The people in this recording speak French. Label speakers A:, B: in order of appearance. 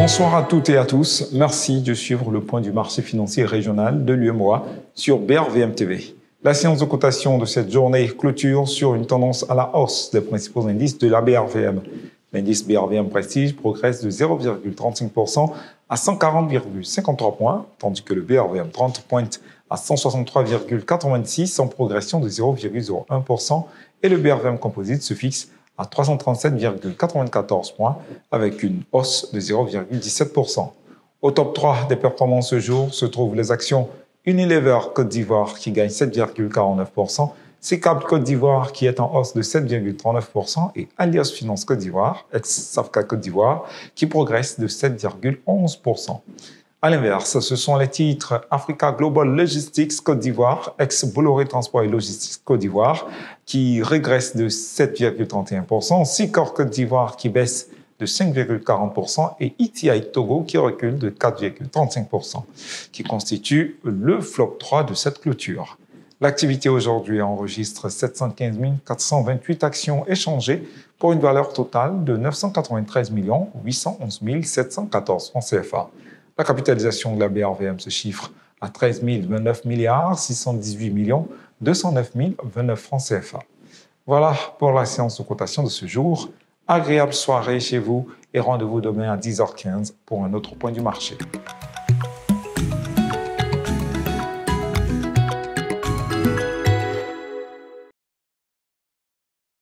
A: Bonsoir à toutes et à tous. Merci de suivre le point du marché financier régional de l'UEMOA sur BRVM TV. La séance de cotation de cette journée clôture sur une tendance à la hausse des principaux indices de la BRVM. L'indice BRVM Prestige progresse de 0,35% à 140,53 points, tandis que le BRVM 30 pointe à 163,86 en progression de 0,01% et le BRVM Composite se fixe à 337,94 points avec une hausse de 0,17%. Au top 3 des performances ce jour se trouvent les actions Unilever Côte d'Ivoire qui gagne 7,49%, Secap Côte d'Ivoire qui est en hausse de 7,39% et Alliance Finance Côte d'Ivoire, ex-Safca Côte d'Ivoire, qui progresse de 7,11%. À l'inverse, ce sont les titres Africa Global Logistics Côte d'Ivoire, ex-Bolloré Transport et Logistics Côte d'Ivoire, qui régresse de 7,31%, Sicor Côte d'Ivoire qui baisse de 5,40% et ETI Togo qui recule de 4,35%, qui constitue le flop 3 de cette clôture. L'activité aujourd'hui enregistre 715 428 actions échangées pour une valeur totale de 993 811 714 francs CFA. La capitalisation de la BRVM se chiffre à 13 029 618 209 029 francs CFA. Voilà pour la séance de cotation de ce jour. Agréable soirée chez vous et rendez-vous demain à 10h15 pour un autre point du marché.